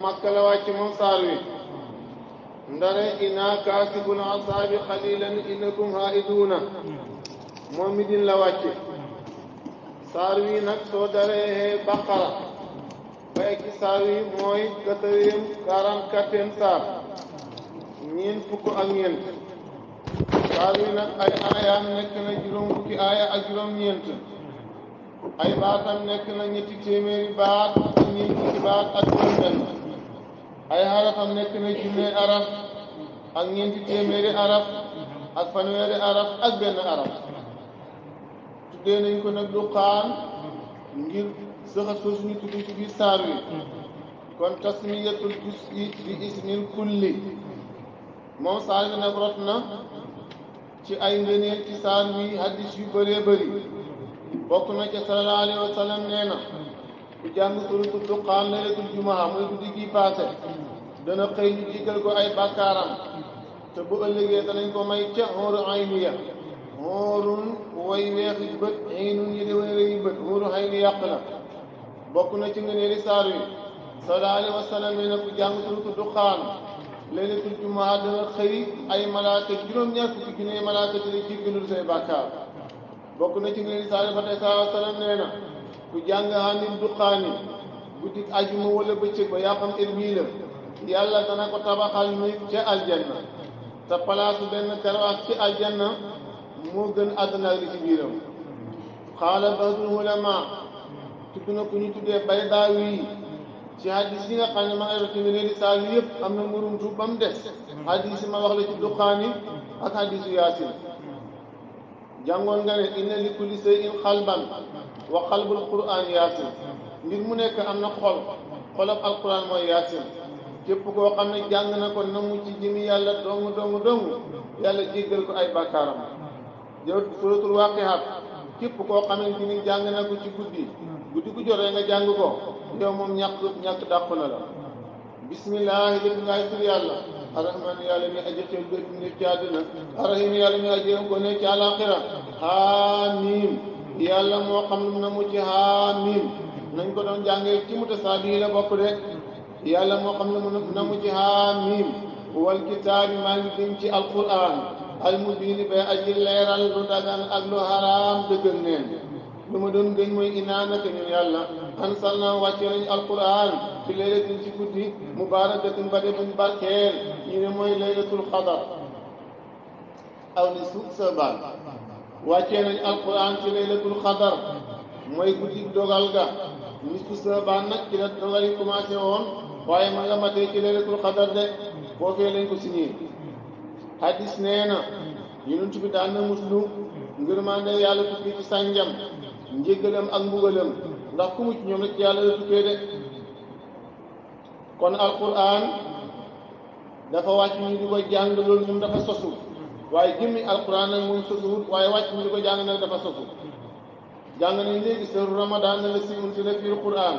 makka la wàcc moom saar wi ndare inaa kaasibul asaabi xalilan innakum haiduuna moom mi din la wàcc saar wi nag soo daree baqara ba egg saar wi mooy 44e saar ñeent fukk ak ñeent saar wi nag ay aayaam nekk na juróom fukki aaya ak juróom ñeent ay baatam nekk na ñetti téeméeri baat ak ñeent fukki baat ak juróom benn ay xarafam nekk na junne araf ak ñeenti téeméeri araf ak fanweeri araf ak benn araf tuddee nañ ko nag Duqaan ngir sëxa sos ñu tudd ci biir saar wi kon tasmiyatul juz'i bi ismil kulli moom saar wi nag rot na ci ay ngëneel ci saar wi hadis yu bëree bëri bokk na ca sallallahu alayhi wa sallam nee na ku jàng suratu Duqaan laylatul jumaa muy guddi gi paase dana xëy ñu jéggal ko ay bàkkaaram te bu ëllëgee danañ ko may ca xóoru ayniya xóorun way weexi bët xiinun yi di way rëyi bët xóoru ayni yàq la bokk na ci ngëneeli saar wi sallallahu alayhi wa sallam nee na ku jàng suratu Duqaan laylatul jumaa dana xëy ay malaaka juróom-ñaar fukki junne malaaka te di jéggalul say bàkkaar bokk na ci ngëneeli saar wi ba tey sallallahu alayhi wa sallam nee na ku jàng xaamim Duqaani guddik ajuma wala bëccëg ba yaa xam heure bii la yàlla dana ko tabaxal ni ca aljanna te palaasu benn karawaas ci aljanna moo gën àdduna ak li ci biiram xaala ba'dul ulama tudd na ku ñu tuddee Baydaawi ci hadis yi nga xam ne ma ngay rot ci ngëneeli saar wi yëpp am na murum tuub ba mu des hadis yi ma wax la ci Duqaani ak hadisu Yaasin jàngoon nga ne inna li kulli shay'in qalban wa qalbul qur'aan Yaasin mbir mu nekk am na xolab alquran mooy Yaasin képp koo xam ne jàng na ko namu ci jëmi yàlla dong yàlla jéggal ko ay bàkkaaram jawt suratul waqiat képp koo xamante ni jàng na ko ci guddi gu joree nga jàng ko yow moom ñàkk dàqu na la bismillahi lépp ngaay tur yàlla arrahman yàlla mi aji xew bépp ne ci àddina arrahim yàlla mi aji ko ne ci àlaxira haamim yàlla moo xam lu na mu ci haamim nañ ko doon jàngee ci mutasaabi la bokk de yàlla moo xam ne mu na mu ci haamim wal kitaabi maa ngi gën ci alquran al mubiini bay aji leeral lu dagan ak lu haram dëggal neen lu ma doon gën mooy inaa naka ñun yàlla ansalna wàcce nañ alquran ci laylatin ci guddi mubarakatin ba de buñ barkeel ñu ne mooy laylatul qadar aw ni suuf sabaan wàcce nañ alquran ci laylatul qadar mooy guddi dogal ga nisfu sabaan nag ci la dogal yi commencé woon waaye ma nga matee ci laylatul qadar de foofee lañ ko signé hadis nee na yonent bi daan na muslu ngërmande yàlla tukki ci sànjam njéggalam ak mbugalam ndax ku mucc ñoom rek ci yàlla la tukkee de kon alquran dafa wàcc ñu di ko jàng loolu moom dafa sosu waaye jëmmi alquran nag moom sosuwut waaye wàcc ñu di ko jàng nag dafa sosu jàng nañ léegi sehru ramadan la si unsila fil quran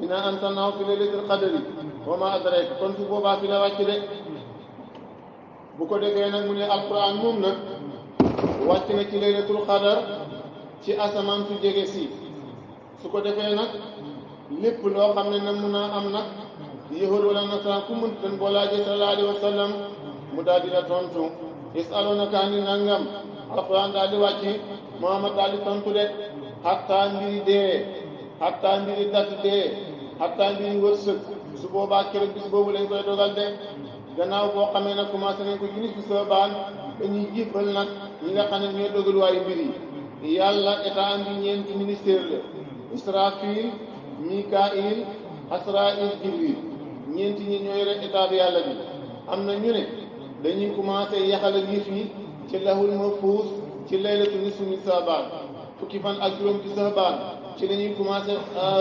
inna anzalnahu fi laylatil qadri wa ma adraka kon su boobaa fi la wàcc de bu ko defee nag mu ne alquran moom nag wàcc na ci laylatul qadar ci asamaan su jege si su ko defee nag lépp loo xam ne na mun a am nag yahud wala nasaraan ku mënti doon boo laajee sallallahu alayhi wa sallam mu daal di la tontu yasalunaka ani nangam alquran daal di wàcc Muhammad daal di tontu de xattaa mbiri dee xattaa mbiri dat dee xattaa mbiri wërsëg su boobaa keroog bis boobu lañ koy dogal de gannaaw boo xamee nag commencé nañ ko ci nisfu Saabaan dañuy jébbal nag ñi nga xam ne ñooy dogal waayu mbir yi yàlla état am bi ñeenti ministère la Israfil Mikail Asrail Jibril ñeenti ñi ñooy rek état bi yàlla bi am na ñu ne dañuy commencé yaxal ak yëf yi ci lahul mahfuus ci laylatu nisfu min Saabaan fukki fan ak juróom ci Saabaan ci la ñuy commencé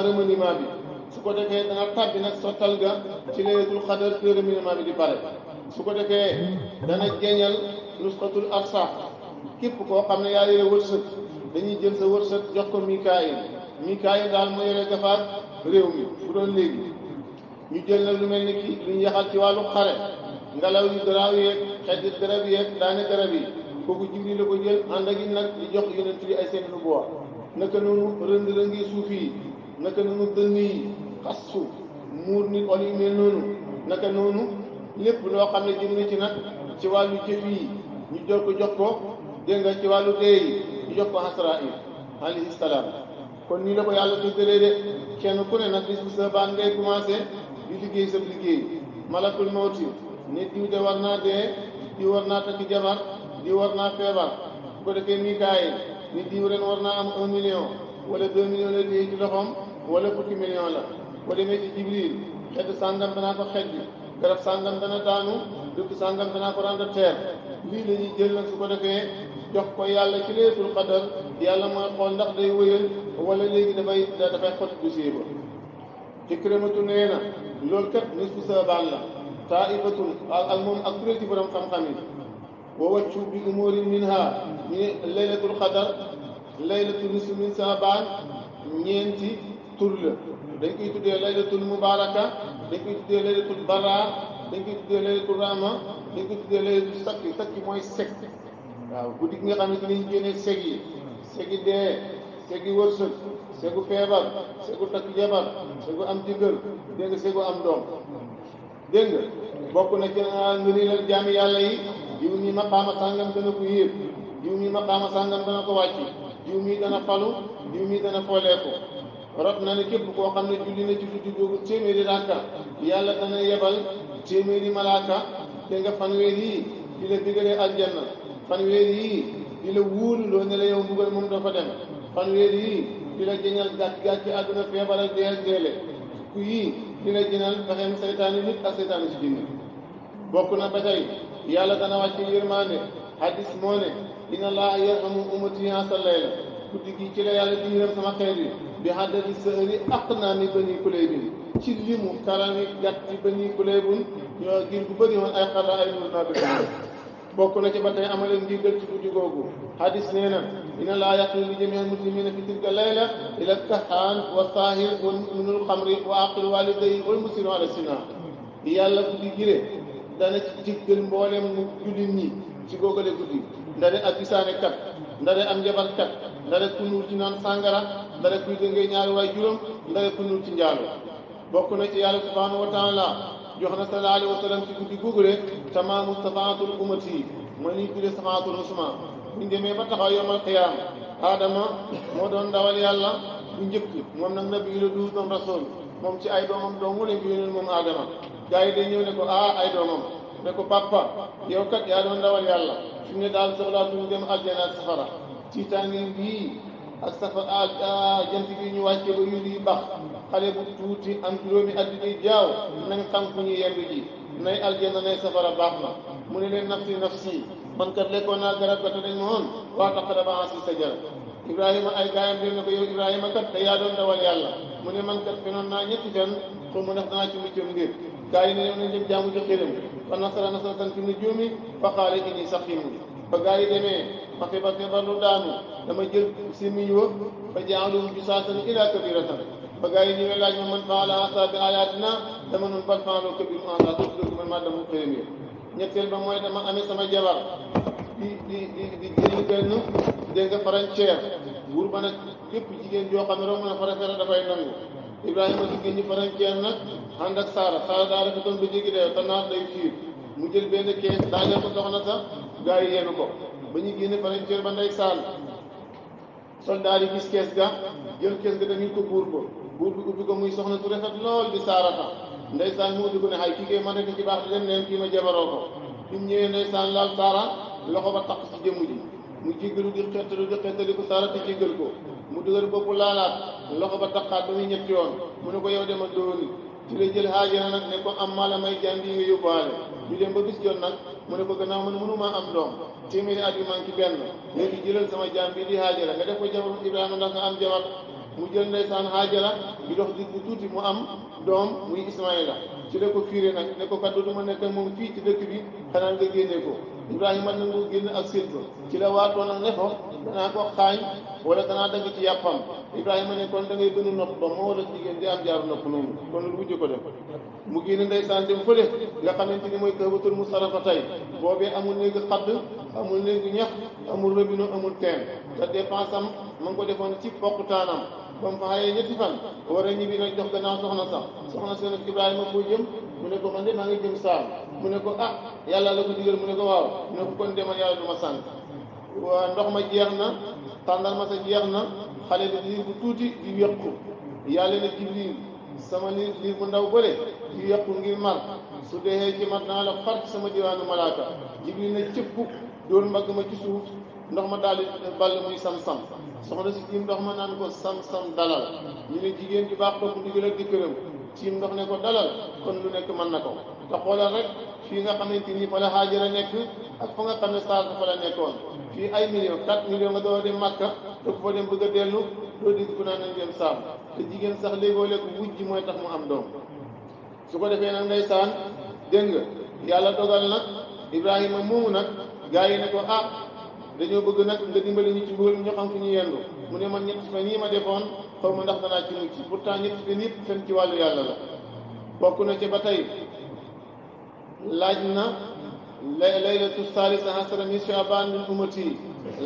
remaniement bi su ko defee dana tàbbi nag sottal ga ci laylatul qadar te remaniement bi di pare su ko defee dana jeeñal nusxatul arsaq képp koo xam ne yaa yore wërsëg dañuy jël sa wërsëg jox ko Mikaayil daal moo yore defaat réew mi bu doon léegi ñu jël nag lu mel ni ki lu ñu yaxal ci wàllu xare ngelaw yu garaaw yeeg xeeti garab yeeg daane garab yi kooku Jibril la ko jël ànd ak it nag di jox yonent yi ay seen nubuwa naka noonu rënd rëngi suuf yi naka noonu dënn yi xas suuf muur nit wala yu mel noonu naka noonu lépp loo xam ne jëm na ci nag ci wàllu jëf yi ñu jox ko dégg nga ci wàllu dee yi ñu jox ko Asraayil alayhi salaam kon nii la ko yàlla tuddalee de kenn ku ne nag bis bu sa baan ngay commencé di liggéey sa liggéey malakul mawti nit diw de war naa dee diw war naa takk jabar diw war naa feebar bu ko defee Mikaayil nit diw ren war naa am 1 million wala 2 millions la téye ci loxoom wala fukki million la boo demee ci Jibril xeetu sàngam danaa ko xej garab sàngam dana daanu dëkk sàngam danaa ko rendre terre lii la ñuy jël nag su ko defee jox ko yàlla ci leetul qadar yàlla mooy xool ndax day wëyal wala léegi dafay xot dossier ba Ikrimatu nee na loolu kat nisfu saabaan la taifatun ak moom ak kuréel ci borom xam-xam yi wa waccu bi umurin minha ñu ne laylatul qadar laylatul nisfu min saabaan ñeenti tur la dañ koy tuddee laylatul mubaraka dañ koy tuddee laylatul bara dañ koy tuddee laylatul rahma dañ koy tuddee laylatul sakki mooy seg waaw guddi gi nga xam ne dinañ génnee seg yi dee segi wërsëg segu feebar segu takk jabar segu am jëkkër dégg nga segu am doom dégg nga bokk na ci ngëneelal jaami yàlla yi jiw mi maqaama sàngam dana ko yéeg jiw mi maqaama sàngam dana ko wàcc jiw mi dana falu jiw mi dana fooleeku rot na ne képp koo xam ne julli na ci guddi googu téeméeri rakka yàlla dana yebal téeméeri malaaka te nga fanweer yi di la digalee aljanna fanweer yi di la wóoluloo ne la yow mbugal moom dafa dem fanweer yi di la jëñal gàcc ci àdduna feebar ak dee ak deele ku yii di la jëñal pexeem seytaane nit ak seytaane si jinne bokk na ba tey yàlla dana wàcce yërmande hadis moo ne inna allaha yarhamu ummati hasa layla guddi gi ci la yàlla di yërëm sama xeet yi bi haddadi sahri aqnaami bani kulaybin ci limu karami gàtt ci bani kulaybin ñoo gir gu bëri woon ay xarra ay nur naa bi bokk na ci ba tey amaleen ndigal ci guddi googu hadis nee na inna laa yaqulu li jamii al muslimina fi tilka layla ila kahaan wa saahir wa minul xamri wa aqil walidayi wal musiru ala sina yàlla guddi gile dana ci jéggal mboolem mu jullit ñi ci googale guddi ndare ak gisaane kat ndare am njabar kat ndare ku nuur ci naan sàngara ndare kuy dëngee ñaari waay juróom ndare ku nuur ci njaalo bokk na ci yàlla subhanahu wa taala jox na sallallahu alayhi wa sallam ci guddi googule tamaamu safaatul ummati mooy li ñu tuddee safaatul usma buñ demee ba taxaw yomal xiyaam Adama moo doon ndawal yàlla bu njëkk moom nag nabi la du doon rasul moom ci ay doomam dong lañ ko yónnee moom Adama gars yi day ñëw ne ko ay doomam ne ko papa yow kat yaa doon ndawal yàlla fi ne daal soxlaatuñu dem aljana ak safara tiitaange bii ak jant bi ñu wàcce ba yu di bax xale bu tuuti am juróomi at di jaaw nañ xam fu ñu yendu ji nay aljana nay safara baax na mu ne leen nafsi man kat lekkoon naa garab ga te dañ ma woon waa taqraba hasi sajara Ibrahima ay gaayam dem ne ko yow Ibrahima kat te yaa doon dawal yàlla mu ne man kat fenoon naa ñetti fan xaw ma ndax danaa ci muccam ngir gaa yi ne yow nañ dem jaamu ci xëram fa nasara nasratan fi nujuumi fa qaala inni saqiimun ba gaa yi demee ma feebar lu daanu dama jël simiñ wa fa jaaluhum jusaasan ila kabiratan ba gaa yi ñëwee laaj ma man faala haaza bi ayatina dama noon bal faaloo kabirum haaza dootu man maa dama xëram yi ñetteel ba mooy dama amee sama jabar di jël benn dégg nga frontière buur ba nag képp jigéen joo xam ne romb na frontière dafay nangu Ibrahima jigéen ñi frontière nag ànd ak Saara daa dafa doon ba jéggi dayoo te naat day fiir mu jël benn kees daajal ko soxna sax gaa yi yéenu ko ba ñu génne frontière ba ndey saal soldat yi gis kees ga jël kees ga dañu ko buur bi ubbi ko muy soxna su rafet lool di Saarata ndeysaan mu ubbi ko ne xay kii kay ma nekk ci baax di dem neen kii ma jabaroo ko bi mu ñëwee ndeysaan laal Saara loxo ba taq ci jëmm ji mu jéggalu di xettali ko Saara te jéggal ko mu dëgër bopp laalaat loxo ba taqaat ba muy ñetti yoon mu ne ko yow demal doo nit ci la jël Haajara nag ne ko am maa la may jaam bi nga yóbbaale ñu dem ba bis jot nag mu ne ko gannaaw man mënumaa am doom téeméeri at yu manqué benn léegi jëlal sama jaam bi di Haajara nga def ko jabaru Ibrahima ndax nga am jabar mu jël ndeysaan Haajara di dox di bu tuuti mu am doom muy Ismaïla ci la ko fiire nag ne ko kat dootuma nekk moom fii ci dëkk bi xanaa nga génne ko Ibrahima nangu génn ak séet ko ci la waatoon ak ne ko danaa ko xaañ wala danaa dagg ci yàppam Ibrahima ne kon da ngay bënn nopp ba moo wala jigéen di am jaaru nopp noonu kon lu wujj ko def mu génn ndeysaan dem fële nga xamante ni mooy Kahbatul Musharrafa tey boobee amul néegu xadd amul néegu ñax amul robinet amul teen te dépense am ma ngi ko defoon ci poqutaanam ba mu fa xayee ñetti fan war a ñibbi nag jox gannaaw soxna sax soxna si nag Ibrahima foo jëm mu ne ko man de maa ngi jëm saam mu ne ko ah yàlla la ko digal mu ne ko waaw mu ne ko kon demal yàlla du ma sànq waa ndox ma jeex na tàndal ma sa jeex na xale bi liir bu tuuti di yëqu yàlla ne Jibril sama liir bu ndaw bële di yëqu ngir mar su dee ci mat naa la far ci sama diwaanu malaaka Jibril ne cëpp dóor mbagg ma ci suuf ndox ma daal di ball muy sam-sam soxna si tiim ndox ma naan ko sam-sam dalal ñu ne jigéen ju baax topp ndigal ak jëkkëram tiim ndox ne ko dalal kon lu nekk mën na ko te xoolal rek fii nga xamante ni fa la Haajara nekk ak fa nga xam ne Saar fa la nekkoon fii ay millions 4 millions nga doo dem Makka te ku fa dem bëgg a dellu doo dégg ku naan nañ dem Saam te jigéen sax léegoo lekk wujj mooy tax mu am doom su ko defee nag ndeysaan dégg nga yàlla dogal nag Ibrahima moomu nag gaa yi ne ko ah dañoo bëgg nag nga dimbali ñu ci mbugal ñu xam fu ñu yendu mu ne man ñetti fan yii ma defoon xaw ma ndax danaa ci mucc pourtant ñetti fan yëpp fen ci wàllu yàlla la bokk na ci ba tey laaj na laylatu salisa asara min Sha'ban min ummati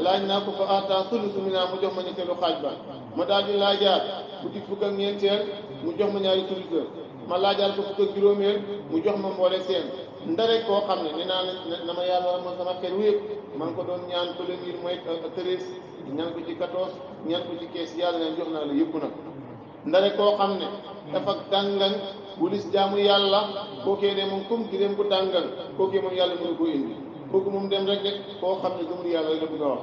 laaj naa ko fa ata sulusu minha mu jox ma ñetteelu xaaj ba ma daal di laajaat guddi fukk ak ñeenteel mu jox ma ñaari sulusa ma laajaat ko fukk ak juróomeel mu jox ma mboole seen ndare koo xam ne nee naa na ma yàlla ma sama xel wépp maa ngi ko doon ñaan ko le mille mooy 13 ñaan ko ci 14 ñaan ko ci 15 yàlla neen jox naa la yëpp nag ndare koo xam ne dafa dàngan wulis jaamu yàlla kookee de moom comme giréem bu dàngan kookee moom yàlla mënu ko indi kooku moom dem rek de koo xam ne gëmul yàlla la bëgg a wax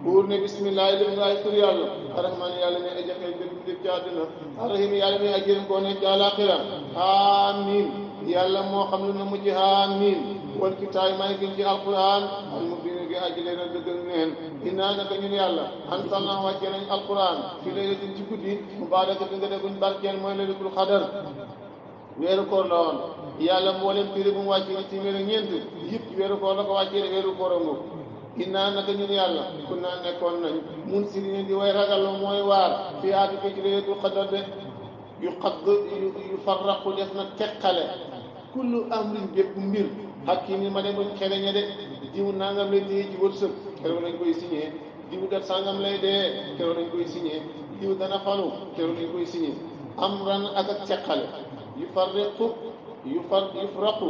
buur ne bismillahi def ngaay tur yàlla arrahmaan yàlla ne ay jaxee dëgg def ci àdduna arrahim yàlla ne ak jërëm koo nekk ci àlaaxira amiin yàlla moo xam lu na mujj amiin wal kitaay maa ngi gën ci alquran al mubin gi aji leen a dëggal neen innaa naka ñun yàlla anzalnaa wàcce nañ alquran fi laylatin ci guddi mubaarakatin nga deguñ barkeel mooy laylatul xadar weeru koor la woon yàlla mboolem téere bu mu wàcce ni ci weeru ñeent yëpp ci weeru koor la ko wàccee weeru koor a ngóob innaa naka ñun yàlla kun naa nekkoon nañ mun si ne di way ragal mooy waar fi aatu ko ci laylatul xadar de yu farraqu def na teqale kullu amrin bépp mbir hakimin ma dem buñ xereñe de diw nangam lay téye ci wërsëg keroog lañ koy signé diw dat sangam lay dee keroog lañ koy signé diw dana falu keroog lañ koy signé amran ak teqale yufraqu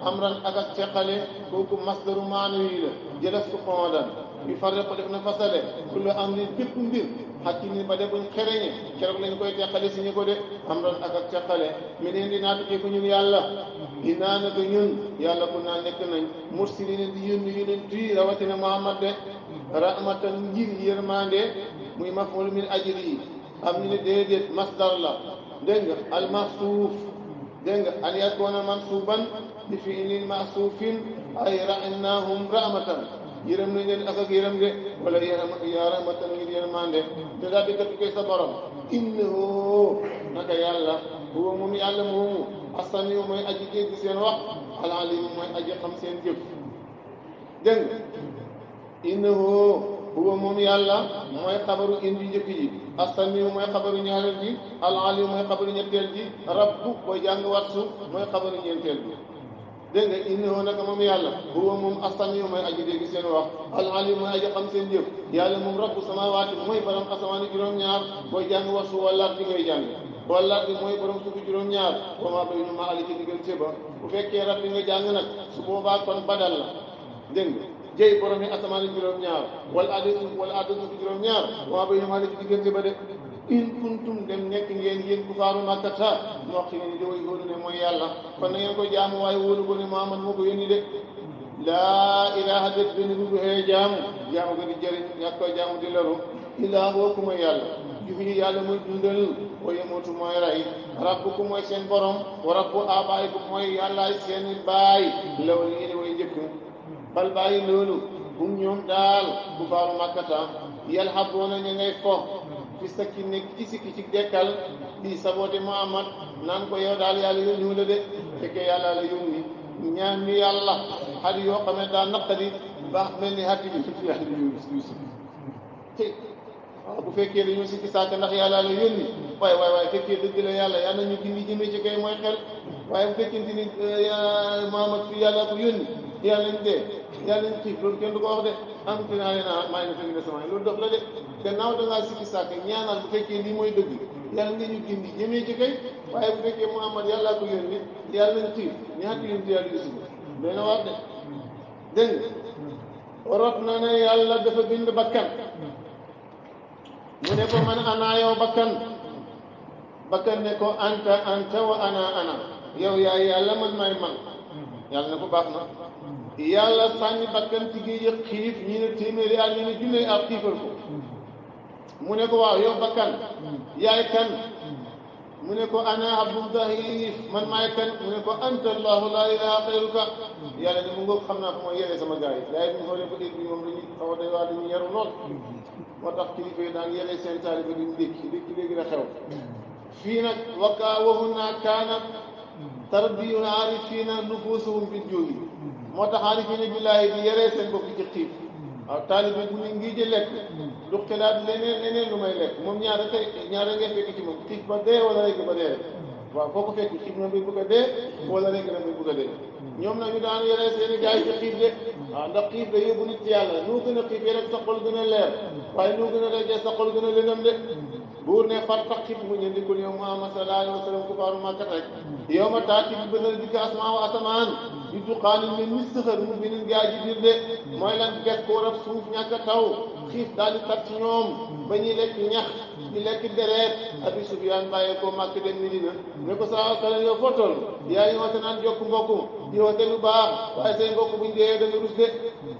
amran ak teqale kooku masdaru maanawi la jëlef ko fondan yufarriqu def na fasale kullu amrin bépp mbir hakimin ba de buñ xereñe keroog lañ koy teqale signé ko de amran ak teqale mi neen di naatu ko ñun yàlla dinaa naka ñun yàlla ku naa nekk nañ mursilina di yónni yonent yi rawatina Muhammad de rahmatan ngir yërmande muy maf'ul min ajri yi am ñu ne déedéet masdar la dégg nga al mahsuuf dégg nga an yakuuna mansuuban bi fi'lin mahsuufin ay rahimnaahum rahmatan yërëm nañ leen ak yërëm de wala rahmatan ngir yërmande te daal di gëtu koy sa borom innahu naka yàlla huwa moom yàlla moomu as-samii'u mooy aji dégg seen wax al-aliim mooy aji xam seen jëf dégg nga innahu huwa moom yàlla mooy xabaru indi njëkk ji as-samii'u mooy xabaru ñaareel ji al-aliim mooy xabaru ñetteel ji rabbu booy jàng watsu mooy xabaru ñeenteel bi dégg nga innahu naka moom yàlla huwa moom as-samii'u mooy aji dégg seen wax al-aliim mooy aji xam seen jëf yàlla moom rabbu samaawaati mooy borom asamaan juróom-ñaar booy jàng watsu wala di ngay jàng wala bi mooy borom suufu juróom-ñaar wa maa baynahuma ali ci diggante ba bu fekkee rab bi nga jàng nag su boobaa kon badal la dégg nga jëy borom yi asamaan juróom-ñaar wala addu suuf wala addu suuf juróom-ñaar wa maa baynahuma ali ci diggante ba de in kuntum dem nekk ngeen yéen kufaaru makkata wax ci ngeen di way wóolu ne mooy yàlla kon na ngeen ko jaamu waaye wóolu ko ne Muhammad moo ko yónni de laa ilaaha det benn bu xëyee jaamu ko di jëriñ ñàkk koy jaamu di loru ilaa woo ku mooy yàlla jufi yàlla mooy dundal wa yamootu mooy rey rabbukum mooy seen borom wa rabbu abaayikum mooy yàllaay seen baay law li ngeen way njëkk bal bàyyi loolu bum ñoom daal ku faaru makkata yalhabuuna ña ngay fo fi sakki nekk ci sikki ci dekkal di saboote Muhammad naan ko yow daal yàlla yónni la de fekkee yàlla la yónni ñaan ñu yàlla xar yoo xam ne daa naqari baax mel ni xatti bi fi yàlla yónni te waaw bu fekkee dañoo sikki sàkk ndax yàlla la yónni waaye fekkee dëgg la yàlla ñu gindi jëmee ci kay mooy xel waaye bu fekkente ni Muhammad fi yàlla ko yónni yàlla ñu dee yàlla ñu xiif loolu kenn du ko wax de am naa leen maa ngi fi ne sama loolu dox la de gannaaw da ngaa sikki sàkk ñaanal bu fekkee lii mooy dëgg yàlla nga ñu gindi jëmee ci kay waaye bu fekkee Muhammad yàllaa ko yónni yàlla nañ xiif ñaata yónni yàlla gisul doy na waar de dégg nga rot na ne yàlla dafa bind bakkan mu ne ko man ana yow bakkan ne ko anta wa ana yow yaay yàlla man maay man yàlla ne ko baax na yàlla sànni bakkan ci géej yëpp xiif ñi ne téeméeri at ñu ne junne ak xiifal ko mu ne ko waaw yow bakkan yaay kan mu ne ko ana abdul dahif man maay kan mu ne ko anta allahu la ilaha xayruka yàlla ne mu ngoog xam naa ko mooy yere sama gars yi gars yi bu ñu xoolee ba dégg bi moom dañuy xaw a day waa dañuy yaru lool moo tax kilifa yi daan yere seen taaliba duñ dékki léegi la xew fii nag wakaawahunna kaanat tarbiyul aarifina nufusuhum bil juu'i moo tax aarifina billaahi di yeree seen bopp ci xiif waaw taalibe bu ñu ngi ji lekk du xalaat leneen lu may lekk moom ñaara ngay fekk ci moom xiif ba dee wala rek ba dee waaw foo ko fekk xiif na bay bëgg a dee wala rek na bay bëgg a dee ñoom nag ñu daan yeree seen i gars yi ci xiif de waaw ndax xiif da yóbbu nit ci yàlla noo gën a xiifee rek sa xol gën a leer waaye noo gën a reggee sa xol gën a lëndëm de buur ne far tax xiif mu ñëndikul yow Muhammad sallallahu alayhi wa sallam ku faaru Makka rek yow ma taati bi bënal di ko asmaa wa asamaan di duqaanin mel ni sëxër mu binin gaa ji biir de mooy lan gekkoor ab suuf ñàkk a taw xiif daal di tat ci ñoom ba ñuy lekk ñax di lekk deret Abi Sufyaan bàyyee ko Makka dem Medina ne ko saa sallam yow foo toll yaa ngi woote naan jokk mbokk di woote lu baax waaye say mbokk buñ dee da nga rus de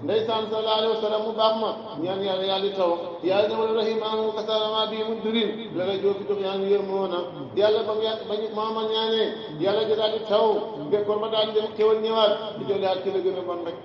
ndeysaan sallallahu alayhi wa sallam mu baax ma ñaan yàlla di taw yàlla ne wala rahimahu kasalama bii mu durin la la joofi dox yaa ngi yërmoona yàlla ba Muhammad ñaanee yàlla ji daal di taw bekkoor ba daal di dem xéwal ñëwaat di jëlaat ci la gën a bon rek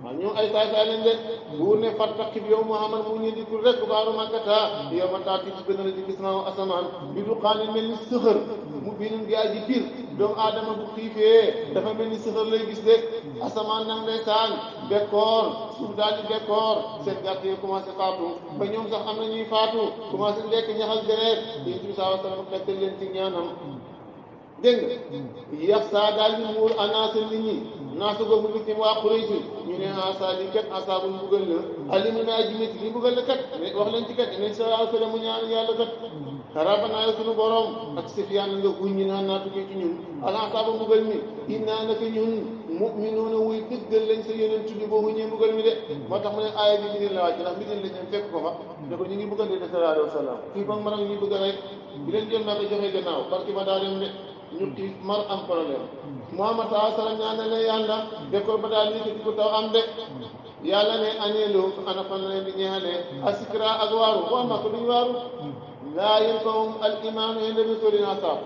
waaw ñoom ay saay lañ de buur ne fartaqib yow Muhammad mu ñu dikul rek baaru Makkata yow ma taati ci gën a di gis naa asamaan bi du xaani mel ni sëxër mu binun gaa ji biir doomu aadama bu xiifee dafa mel ni sëxër lay gis de asamaan nag ndeysaan bekkoor suuf daal di bekkoor seen gàtt yi commencé faatu ba ñoom sax am na ñuy faatu commencé lekk ñaxal deret yéen bi saa sallam tegtal leen ci ñaanam dégg nga yax saa daal di muur anaasa nit ñi naasu googu nit ñi waa Quraysh ñu ne asa li kat asa bu mbugal la alimu naa jimit li mbugal la kat wax leen ci kat ne sallallahu alayhi wa sallam mu ñaan yàlla kat rabbana yow sunu borom ak Sufyaan nga guñ ñi naan naa tukkee ci ñun alaasa ba mbugal mi innaa naka ñun mu'minuuna wuy dëggal lañ sa yeneen tuddi boobu ñee mbugal mi de moo tax mu ne aaya bi Medina la wàcc ndax Medina la ñoom fekk ko fa ne ko ñu ngi bëgg a dee sallallahu alayhi wa sallam fii ba mën a ñu bëgg a rek bi leen jël naa ko joxe gannaaw parce que ma daa dem de ñu xiif mar am problème Muhammad sallallahu alayhi wa sallam ñaan ne yàlla bekkoor ba daal ni ko taw am de yàlla ne añeelu ana fan la leen di ñaanee asikra ak waaru waa Makka duñu waaru laa yanfa'uhum al imaanu inda nuzuulil asaab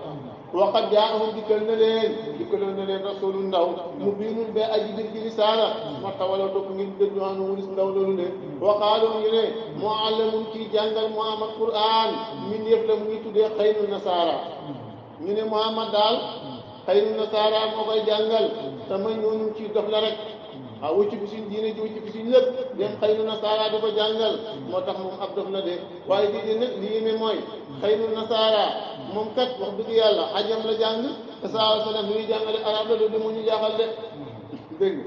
waqad jaa'ahum dikkal na leen rasuulu ndaw mu biinul be aji bir gi risaala ma tawala topp ngir dëddu anu wulis ndaw loolu de waqaalu ñu ne mu'allamun kii jàngal Muhammad Qur'an min yëpp la mu ngi tuddee xaynu nasaara ñu ne Muhammad daal xaynu nasaara moo koy jàngal te ma ñoonu ci dof la rek waaw wucc bi suñ diine ji wucc bi suñ lépp dem xaynu nasaara da ko jàngal moo tax moom ab dof la de waaye di nag li yéeme mooy xaynu nasaara moom kat wax dëgg yàlla ajam la jàng te saa sallam li ñuy jàngale arab la loolu mu ñu jaaxal de dégg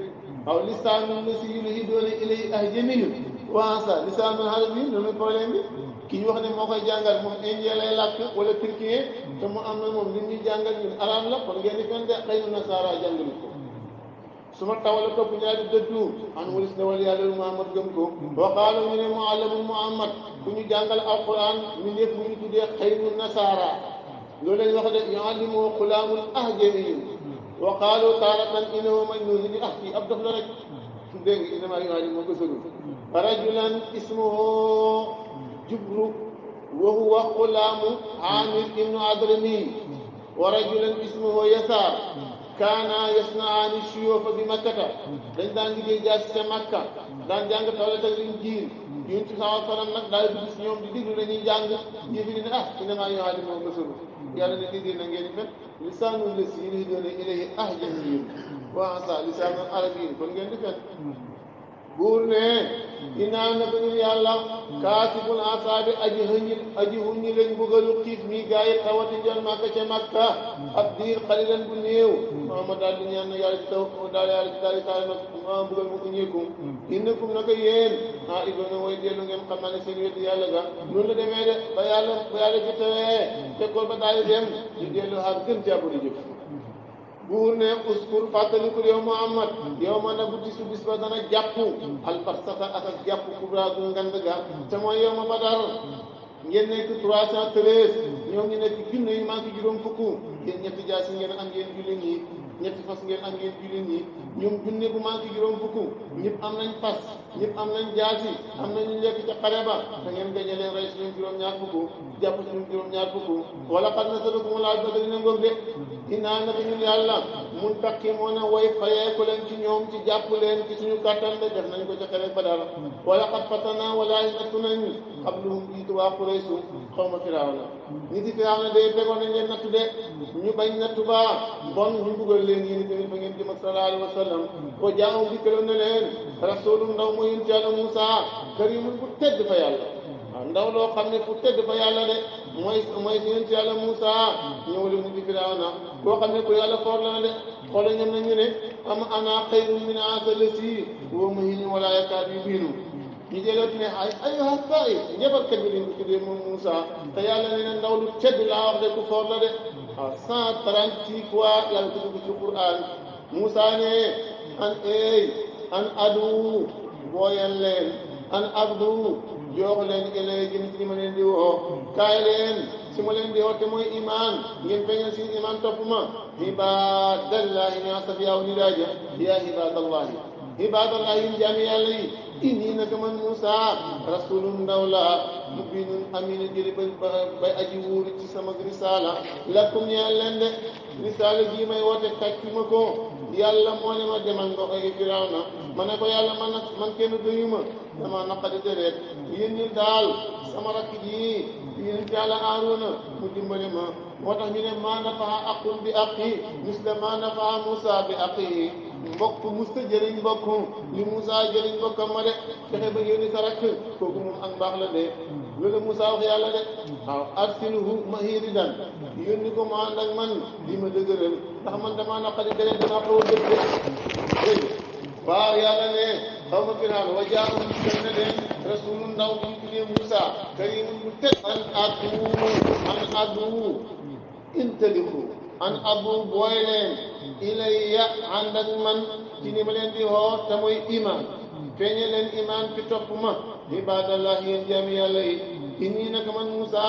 waaw lisaanul lasi yulhiduuna ilayhi ajamiyyun wa haaza lisaanul arabiyyin loolu problème bi ki ñu wax ne moo koy jàngal moom indien lay làkk wala turquien te mu am na moom li ñuy jàngal ñun arab la kon ngeen di fen de xaynu nasaara jàngalu ko su ma tawala topp ñaari di dëddu an walis na wal yàlla Muhammad gëm ko waqaala ñu ne muallamul Muhammad ku ñu jàngal alquran ñun ñëpp mu ñu tuddee xaynu nasaara loolu lañ wax de yuallimuhu xulaamul ahjamiyyu waqaalu taaratan innahu majnuun ni kii ab dof la rek dégg nga innamaa yuallimuhu basharun rajulan ismuhu jubru wa huwa xulaamu Aamir ibnu Adrami wa rajulan ismuhu Yasaar kaana yasnaani suyuufa bi makkata dañ daan liggéey jaasi ca Makka daan jàng Tawreet ak Injiil Yonent bi sallallahu alayhi wa sallam nag daal di gis ñoom di diglu dañuy jàng yëfi ne innamaa yuallimuhu basharun yàlla ne liggéey na ngeen fen lisaanul lazii yulhiduuna ilayhi ajamiyyun wa haaza lisaanun arabiyyun kon ngeen di fen buur ne inaa naka ñun yàlla kaasibul asaabi aji huññi leen mbugalu xiif mi gaa yi xawati njoon màkka ca màkka ab diir xalilan bu néew maama daal di ñaan yàlla ci taw daal yàlla ci daal di taal nag ma mbugal mu uñeekum innakum naka yéen idoona way dellu ngeen xam naa ne seen wéddi yàlla ga noonu la demee de ba yàlla ci tawee fekkoon ba daal di dem ñu dellu xaar gën jàppali jëf buur ne uskur fàttalikul yow Muhammad yow ma na bu tisu bis ba dana jàpp alfarsata ak ak jàpp kubra gu ngand ga te mooy yow ma Badar ngeen nekk 313 ñoom ñu nekk junne yu manqué juróom fukk yéen ñetti jaasi ngeen am ngeen jullit ñi ñetti fas ngeen am ngeen jullit ñi ñoom junne bu manqué juróom fukk ñëpp am nañ fas ñëpp am nañ jaasi am nañu lekk ca xare ba da ngeen gañe leen rey suñu juróom-ñaar fukk jàpp suñu juróom-ñaar fukk wala xat na sadakum laaj ba dina ngoog de inaa naka ñun yàlla mun takki moo na way fayee ko leen ci ñoom ci jàpp leen ci suñu kàttan de def nañ ko ca xare Badar wala xat fatana wala nattu nañ xabluhum jiitu waa Quraysu xaw ma Firawna nit yi Firawna day tegoon nañ leen nattu de ñu bañ nattu ba bon ñu buggal leen yéen tamit fa ngeen jëm ak sallallahu alayhi wa sallam ko jaamam dikkaloon na leen rasulum ndaw mooy yonent Yàlla Muusa karimun bu tedd fa yàlla waaw ndaw loo xam ne fu tedd fa yàlla de mooy yonent Yàlla Muusa ñëw leen nit yi Firawna koo xam ne ko yàlla foor la na de xoolal ñoom nañu ne am ana xayrun min haazaa llazii huwa muhiin wa laa yakaadu yubiin ñu jëloon ne ay ayyuha saa'il njabarkat bi lañ ko tuddee moom Moussa te yàlla nee na ndaw lu tedd laa wax de ku foor la de waaw 136 fois yàlla tudd ko ci Qur'an Moussa ne an adu booyal leen an abdu jox leen ilay jëm ci ma leen di woo kaay leen si ma leen di woo te mooy iman ngeen feeñal si iman topp ma ibadallahi ñaa safiyaaw ni daaja yaa ibadallahi yin jaami yàlla yi inni naka man Moussa rasulun ndaw la mubinun aminu jëli bay aji wuuru ci sama risaala lakum ñeel leen de risaala gii may woote kàcc ma ko yàlla moo ne ma demal nga koy Firawna ma ne ko yàlla man kenn doyuma dama naqadi deret yéen ñi daal sama rakk ji yéen yàlla Aaroona mu dimbali ma moo tax ñu ne maa nafaha aqun bi aqi misla maa nafaha Moussa bi aqi mbokk musta jëriñ mbokk li Moussa jëriñ mbokkam ma de fexe ba yónni sa rakk kooku moom ak mbaax la de loolu Moussa wax yàlla de waaw arsilhu mahiridan yónni ko ma ànd ak man di ma dëgëral ndax man damaa naqari deret damaa xaw a dëgg de dégg waaw yàlla ne xaw ma firaan wa jaahum dikkal na leen rasulu ndaw bu ñu tuddee Moussa karimun bu teg an addu intaliku an abu booy leen ilayya ànd ak man ci ni ma leen di woo te mooy iman feeñe leen iman ci topp ma ibadallah yéen jaami yàlla yi inni naka man Moussa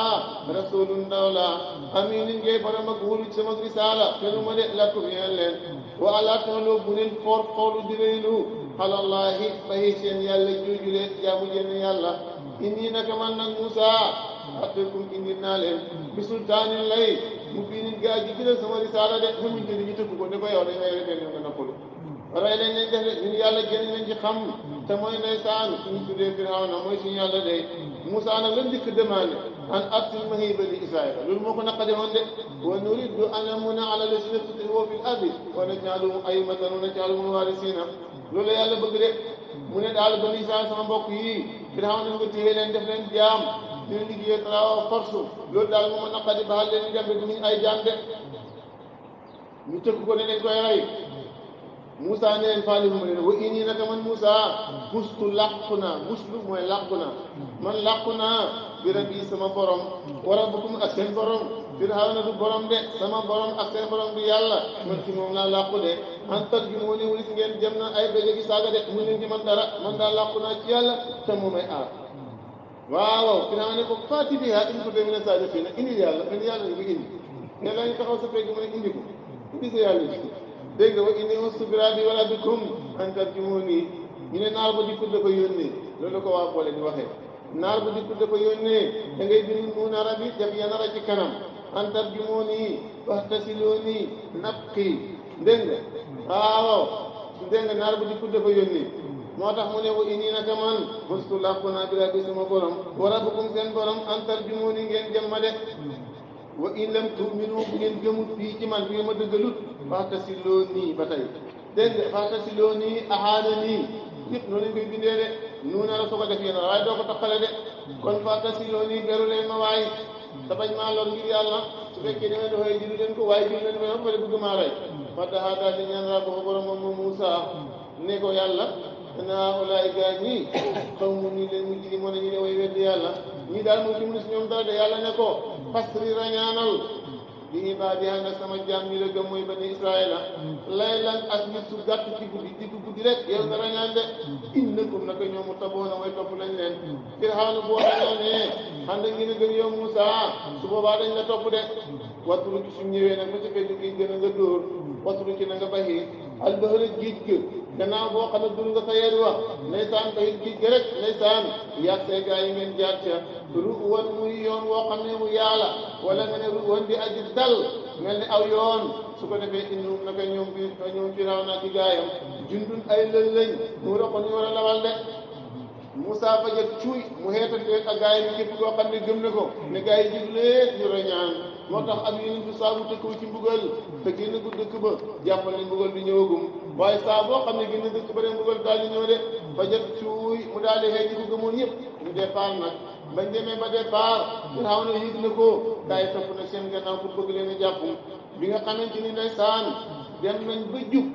rasulun ndaw la aminin ngay borom ak wóolu ci sama risaala fenu ma de lakum yeen leen wa ala taxaloo bu leen foor xoolu di réylu alallahi bayi seen yàlla jooju leen jaamu jeen yàlla inni naka man nag Moussa atikum indi naa leen bi sultaanin lay mu biinin gaa ji gënal sama risaala de fa muñ tëdd ñu tëgg ko ne ko yow dañ lay refee nga noppalu rey lañ leen def de ñun yàlla génn nañ ci xam te mooy ndeysaan suñu tuddee Firawna mooy suñu yàlla de Moussa nag lan njëkk demandé an arsil ma'iya bani Israa'iila loolu moo ko naqadi woon de wa nuriidu an namunna ala llaziina stud'ifuu fil ardi wa naj'alahum a'immatan wa naj'alahum waarisiina loolu la yàlla bëgg de mu ne daal bani Israa'iil sama mbokk yi Firawna nga téye leen def leen jaam dina liggéey travail force loolu daal moom a naqadi baal leen ñu dem rek ñu ay jaam de ñu tëkk ko ne dañ koy rey Moussa ne leen faali mu leen wa inni naka man Moussa bustu làqu naa buslu mooy làqu naa man làqu naa bi rabbi sama borom wa rabbukum ak seen borom Firawna du borom de sama borom ak seen borom du yàlla man ci moom laa làqu de en tant que moo ne wuli si ngeen jëm na ay bële gi saaga de mu leen ci man dara man daal làqu naa ci yàlla te moom ay aar waaw Firawna ne ko faati biha in kunta mina saadiqiina indi yàlla indi yàlla ñu ko indi ne la ñu taxaw sa pegg mu ne indi ko indi sa yàlla ji dégg nga wa inni ustu bi rabbi wa rabbikum an tarjumuuni ñu ne naar ba dikkut da ko yónnee loolu ko waa boole di waxee naar ba dikkut da ko yónnee da ngay bind nuuna rabbi def yanara ci kanam an tarjumuuni fahtasiluuni nabqi dégg nga waaw dégg nga naar ba dikkut da ko yónnee moo tax mu ne wa inni naka man ustu làqu naa bi rabbi sama borom wa rabbikum seen borom an tarjumuuni ngeen jëmma de wa in lam tu'minu bu ngeen gëmut fii ci man bi ma dëggalut faxtasiloo nii ba tey dégg nga faxtasiloo nii axaana nii yëpp noonu lañ koy bindee de nuuna la soo ko def yéen waaye doo ko toqale de kon fàtta si loo nii beru leen ma waaye te bañ maa lor ngir yàlla su fekkee da ngeen dafay jilu leen ko waaye jilu leen ma pare bëgg maa rey fadda haa daal di ñaan raa ko fa borom moom Moussa ne ko yàlla naa olaay gaa ñii xaw mu nii leen mujj li mën a ñu ne way weddi yàlla ñii daal mu ci mun si ñoom dara de yàlla ne ko fasri rañaanal bi ibaadiha nag sama jaam ñi la gëm mooy bani Israaïla laylan ak nit su gàtt ci guddi diggu guddi rek yow nga rañaan de innakum naka ñoom mu taboona way topp lañ leen Firawna boo rañaanee xanda ngi ne gëm yow Moussa su boobaa dañ la topp de wattulu ci suñ ñëwee nag ba ci fekk gi gën a nga dóor wattulu ci na nga baxi albahra géej ga gannaaw boo xam ne dul nga sa yeer wax ndeysaan bayit géej ga rek ndeysaan yaag say gaa yi ngeen jaar ca ruwan muy yoon woo xam ne mu yaala wala nga ne ruwan di aji dal mel ni aw yoon su ko defee indum naka ñoom Firawna ci gaayam jundun ay lël lañ mu roqo ñu war a lawal de Moussa fajat cuuy mu xeetanteeg ak gaay yi képp koo xam ne gëm na ko ne gaa yi jig leen ñu rañaan moo tax ak yeneen bi saa bu tëkkoo ci mbugal te génn gu dëkk ba jàppal ne mbugal bi ñëwagum waaye saa boo xam ne génn dëkk ba de mbugal daal di ñëw de fajat cuuy mu daal di xëy ñi ko gëmoon yëpp ñu départ nag bañ demee ba départ Firawna yëg na ko gaa yi topp na seen gannaaw pour bëgg leen a jàpp bi nga xamante ni ndeysaan dem nañ ba jub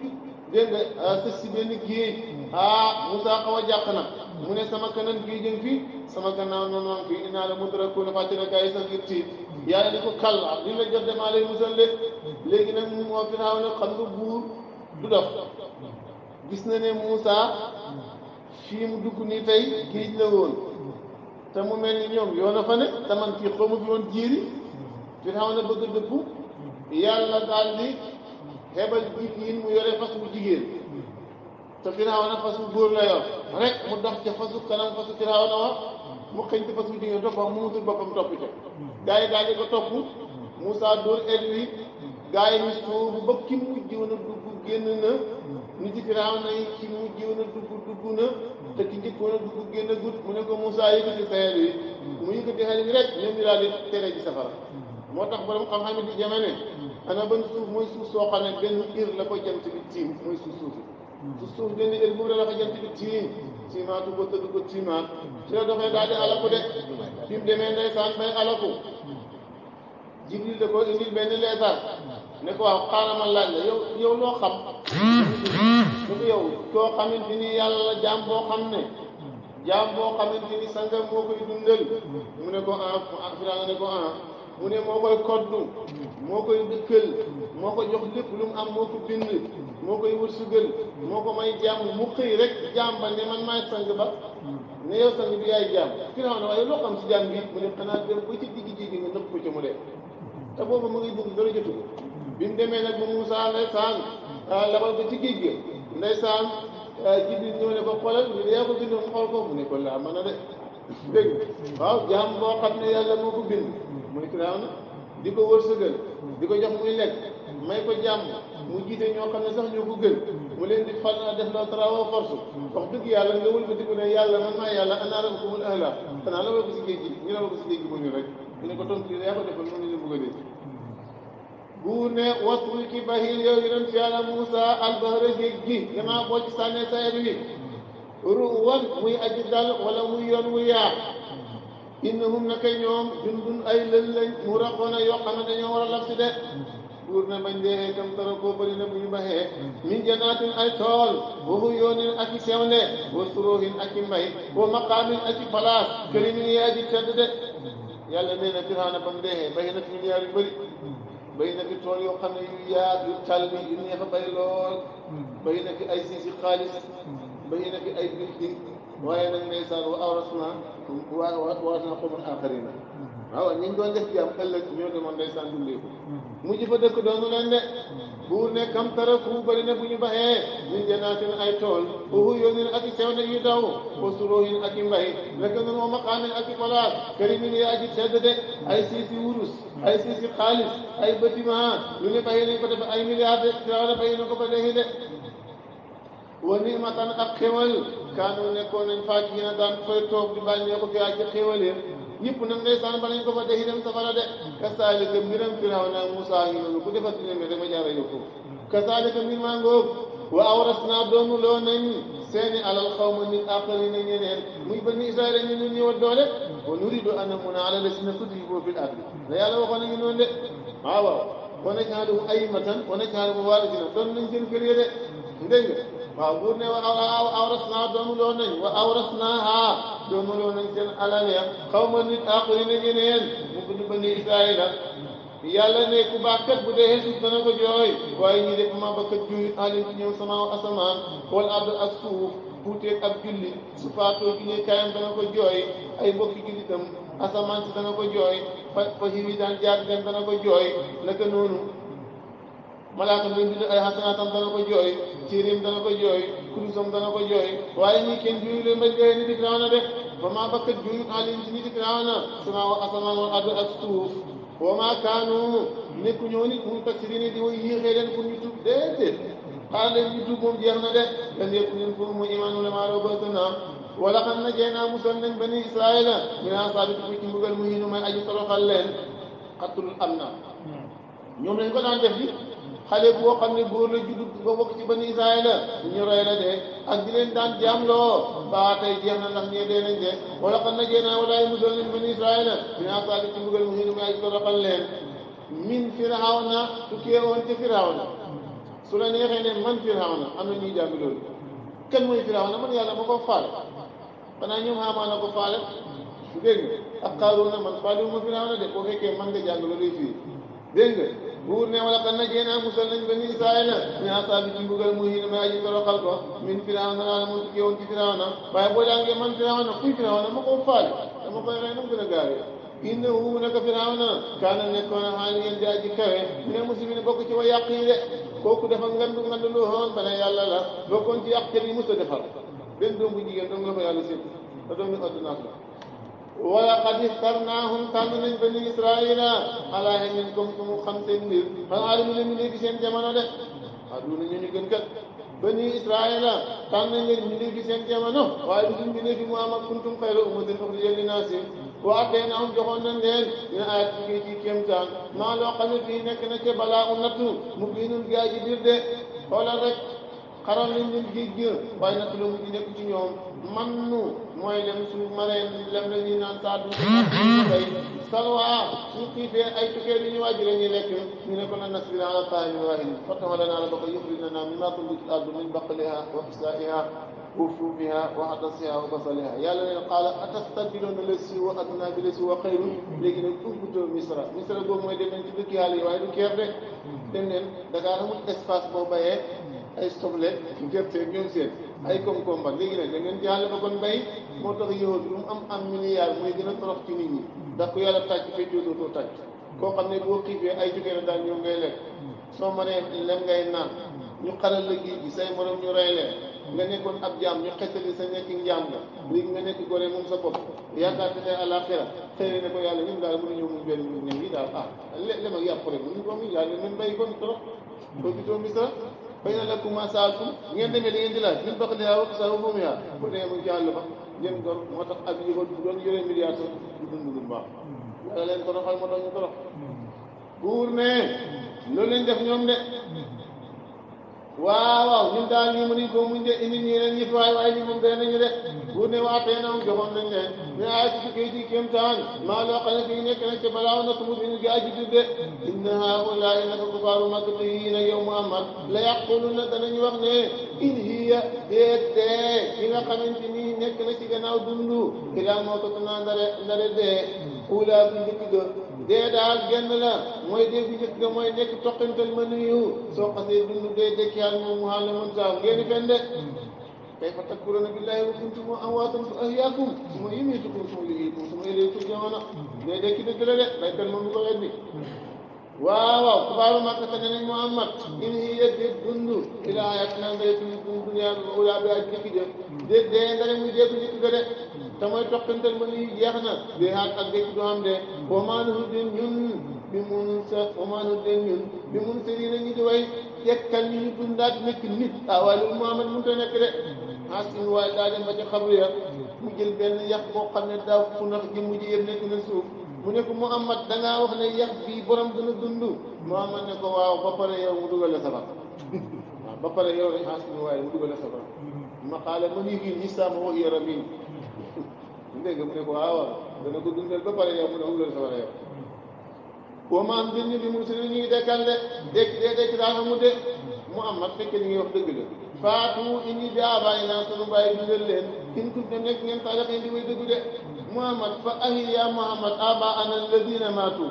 dégg nga sës si benn géej Moussa xaw a jàq na mu ne sama kanam géej jëm fii sama gannaaw noonu noonu fii inaa la mudrakuuna fàcce na gaa yi sax ngir tiit yàlla di ko kàlla li la jot demaa lay musal de léegi nag mu moo Firawna xam nga buur du dof gis na ne Moussa fii mu dugg nii tey géej la woon te mu mel ni ñoom yoon a fa ne te man fii xaw ma fi woon jiiri Firawna bëgg a dëpp yàlla daal di xebal Jibriil mu yore fas bu jigéen te Firawna fas bu góor la yor rek mu dox ca fasu kanam fasu Firawna wax mu xëñ te fas bu jigéen topp wax mu mutul boppam topp ca gaa yi daal di ko topp Moussa dóor wi gaa yi ñu suubu ba ki mujj woon a dugg génn na nit ci Firawna yi ki mujj woon a dugg na te ki njëkk woon a dugg génn gut mu ne ko Moussa yëkkati sa xel wi mu yëkkati xel wi rek ñoom ñu daal di tere ji safara moo tax borom xam-xam yi di jame ne ana ban suuf mooy suuf soo xam ne benn ir la ko jant bi tiim mooy suuf benn ir boobu la ko jant bi tiim tiimaatu ko tëdd ko tiimaat ci la doxee daal di alaku de fi mu demee ndeysaan bay alaku Jibril da ko indil benn leetar ne ko waaw xaaral ma laaj la yow loo xam ne ko yow koo xamante ni yàlla jaam boo xamante ni sangam moo koy dundal mu ne ko Firawna ne ko mu ne moo koy koddu moo koy dëkkal moo ko jox lépp lu mu am moo ko bind moo koy wërsëgal moo ko may jàmm mu xëy rek jaam ba ne man maay sang ba ne yow sang bi yaay jaam Firawna waaye loo xam si jaam bi mu ne xanaa dem ba ci digg ji nga nëpp ko ci mu dee te boobu mu ngi dund dara jotu ko bi mu demee nag ba Moussa ndeysaan labal ko ci géej gi ndeysaan Jibril ñëw ne ko xoolal bi yaa ko bind mu xool ko mu ne ko laa mën a de dégg waaw jaam boo xam ne yàlla moo ko bind mu ne Firawna di ko wërsëgal di ko jox muy lekk may ko jàmm mu jiite ñoo xam ne sax ñoo ko gën mu leen di fal def loo travaux force wax dëgg yàlla nga wël ko di ko ne yàlla man maa yàlla ana rabbukumul a'laa xanaa la ko si géej gi ñu la ko si géej gi mu ñu rek mu ne ko tontu yaa ko defal moom la ñu bëgg a dee buur ne watul ki bahil yow yonent yàlla Moussa albahra géej gi gannaaw boo ci sànnee sa yet wi ruwan muy aji dal wala muy yoon wu yaa innahum naka ñoom jundun ay lël lañ mu raqoona yoo xam ne dañoo war a lab si de buur ne bañ dee kam tara koo bëri na bu ñu baxee min janaatin ay tool boobu yoonin ak i sewnde wa suróohin ak i mbay wa maqaamin ak i palaas kërimin yi aji tedd de yàlla nee na Firawna ba mu dee bay na fi milliards yu bëri bay na fi tool yoo xam ne yu yaag yu tàll yu neex a bay lool bay na fi ay siisi xaalis bay na fi ay building waaye nag ndeysaan wa awrasnaa qawman aaxariina waaw ñu doon def jàmm ëllëg ñoo demoon ndeysaan dundee ko mujj fa dëkk doonu leen de buur ne kam taraku bëri na bu ñu baxee min janaatin ay tool wa uyuunin ak i sew na yu daw wa suruuhin ak i mbay naka noonu wa maqaamin ak i palaas karimin yaa ji tedd de ay siisi wurus ay siisi xaalis ay bâtiment lu ne baxee nañ ko def ay milliards de Firawna baxee na ko ba léegi de wa nimatan ak xéwal kaanu nekkoon nañ fàcc yi na daan fay toog di bàññee ko fi ak ci xéwalee ñëpp nag ndeysaan ba nañ ko fa dee dem safara de kasaalika mbiram Firawna Moussa ngi noonu ku defati ne dama jaara yóbbu kasaalika mbir maa ngoog wa awrasnaa doonu loo nañ seeni alal xawma nit aqarina ñeneen muy bani israila ñu ñu ñëwal doole wa nuridu an namuna ala lasina kutibu fil ardi la yàlla waxoon nañu noonu de waaw waaw wa naj'aluhum a'immatan wa naj'aluhum warisina doon nañ seen kër ya de dégg nga waaw buur ne wa awrasnaa doonuloo nañ wa awrasnaaha doonuloo nañ seen alal ya xawma nit aqarina ñeneen mu bind bani israila yàlla ne ku baax kat bu dee suuf dana ko jooy waaye ñi def ma ba kat juyut alim ci ñëw samaaw asamaan wal ard ak suuf buuteeg ab julli su faatoo gi ñuy kayam dana ko jooy ay mbokki jullitam asamaan si dana ko jooy fa hiwi daan jaar dem dana ko jooy naka noonu malaaka mi bind ay xasanaatam dana ko jooy ciirim dana ko jooy kurusam dana ko jooy waaye ñii kenn juyu leen ba jooy ni di Firawna de ba maa ba kat juyut alim ci ñi di Firawna samaaw asamaan wal ard ak suuf wa maa kaanu nekku ñoo nit mu taksirine di way yéexee leen pour ñu tuub déedéet xaar leen ñu tuub moom jeex na de lan yëpp ñun pour mu imaanu la maa ba gën a wala xam na jeenaa musal nañ bani israila minaa saabit bu ci mbugal mu hinu may aji toroxal leen xattul am na ñoom lañ ko daan def bi xale boo xam ne góor la juddu ba bokk ci bani israila ñu rey la de ak di leen daan jaamloo ba tey jeex na ndax ñee dee nañ de wala xam na jeenaa walaay musal nañ bani israila minaa saabit ci mbugal mu hinu may aji toroxal leen min firawna tukkee woon ci firawna su la neexee ne man firawna am na ñuy jàng loolu kan mooy firawna man yàlla ma ko faale xanaa ñoom xamaa na ko faale dégg nga ak Qaaruuna man faale wu ma firawna de boo fekkee man nga jàng loolu fii dégg nga buur ne wala kan na jéenaa musal nañ bani israila min asaabi ci mbugal mu hiin may aji toroxal ko min firawna naa la mu tukkee woon ci firawna waaye boo jàngee man firawna kuy firawna ma ko faale dama koy rey nam gën a gaawee innahu naka firawna kaana nekkoon xaaliyan di aji kawe ne muslimin bokk ci wa yàq yi de kooku dafa ngandu lu xoon ba ne yàlla la bokkoon ci yàqkat yi mos a defar benn doom bu jigéen doom nga ko yàlla sépp te doomi ordonnance la wala qad ixtarnaahum tànn nañ bani israila ala ilmin comme que mu xam seen mbir xan aalimu ne mi léegi seen jamono de waaw du na ñu ñu gën kat bani israila tànn nañ leen mi léegi seen jamono waaye du suñ bi léegi mu am ak kuntum xayra ummatin uxrijat linnaasi waa tey na am joxoon nañ leen ñu ayat ci kéemtaan maa loo xam ne fii nekk na ca balaa u nattu mu biinul gaa ji biir de xoolal rek xaral nañ leen géej gi waaye natt la mujj nekk ci ñoom man nu mooy lem su maree lem la ñuy naan saa du bay salwa suñu xiifee ay tukkee li ñu wàjji la ñuy lekk ñu ne ko na nasbira ala taamin waahid fatama lanaa rabbaka yuxrij lanaa mimmaa tunbitul ardu min baqlihaa wa qisaa'ihaa wa fuumihaa wa adasihaa wa basalihaa yàlla leen qaala atastabdiluuna llazii huwa adnaa billazii huwa xayrun léegi nag uhbituu misra boobu mooy dem leen ci dëkk yàlla yi waaye du keer de dem leen Dakar amul espace boo bayee ay soble gerte ñoom seen ay koom-koom ba léegi nag da ngeen jàll ba kon mbay moo tax yow lu mu am milliard mooy gën a torox ci nit ñi ndax ku yàlla tàcc fee dootoo tàcc koo xam ne boo xiifee ay jógee na daal ñoom ngay lekk soo mënee lem ngay naan ñu xaral la géej gi say morom ñu rey leen nga nekkoon ab jaam ñu xettali sa nekki njaam nga léegi nga nekk gore moom sa bopp yaakaar te tey àllaaxira xëy ne ko yàlla ñun daal mënu ñëw mu benn ñam yi daal lem ak yàpp rek mënuñ ko am yàlla men bay kon torox ko bitoo misra fay na lakum maa saaltum ngeen demee da ngeen di laaj min baqlihaa wa qisaa'ihaa wa fuumihaa bu dee mu jàll ba ngeen gor moo tax ab yi ko doon yore milliard sax du dund lu baax yàlla leen toroxal moo tax ñu torox buur ne loolu leen def ñoom de waaw ñun daal ñu mënuñ ko muñ de indi ñi leen ñi fi waaye ñi moom dee nañu de buur ne waatee na joxoon nañ leen mais ay ci tukkee ci kéemtaan maa loo xam ne fii nekk nañ ca balaa na tumu ñu gaa ji tudde inna haulaai naka kufaaru Makka yi na yow Muhammad la yaquluna danañu wax ne in hiya dee ki nga xamante ni nekk na ci gannaaw dundu ilaa moo ko naa ndare dee ula bu njëkk ga dee daal genn la mooy dee bu njëkk ga mooy nekk toqantal ma nuyu soo xasee dund dee dekkiyaal moom mu xaal la mën saaw ngeen fen de kayfa takfuruuna billaahi wa kuntum amwaatan fa ahyaakum summa yumiitukum summa yuhyiikum summa ilayhi turja'uun dee dekki dëgg la de baykat moom du ko weddi waaw kufaaru Makka ne nañ Muhammad in hiya déet dund ilaa hayaatunaa ndare dunya ula bi aj njëkk ja déet dee ndare muy dee bu njëkk ga de te mooy toqantal ma nuyu jeex na dee xaat ak dekki du am de wa maa nuhyi ñun bi mun sëriñ ñi di way tekkal ñu ñu dundaat nekk nit waaye loolu Muhammad mënut a nekk de asin waaye daa dem ba ca xabru ya mu jël benn yax boo xam ne daa fu nax jëmm ji yëpp nekk na suuf mu ne ko Muhammad dangaa wax ne yax bii borom dana dund Muhammad ne ko waaw ba pare yow mu dugal la safara waaw ba pare yow rek asin waaye mu dugal la safara ma qaala man yuhyi l-islaama wa hiya ramiim dégg mu ne ko waaw dana ko dundal ba pare yow mu ne wulal sa wala yow wa ma am ñu bi mursaliin ñu ngi dekkal de dekk daal mu de Muhammad fekk ñu ngi wax dëgg la faatu inni bi aabaa'inaa sunu bàyyi dundal leen in kuntum nekk ngeen saadiqiin di way dëggu de Muhammad fa ahyi yaa Muhammad aabaa'anaa alladiina maatu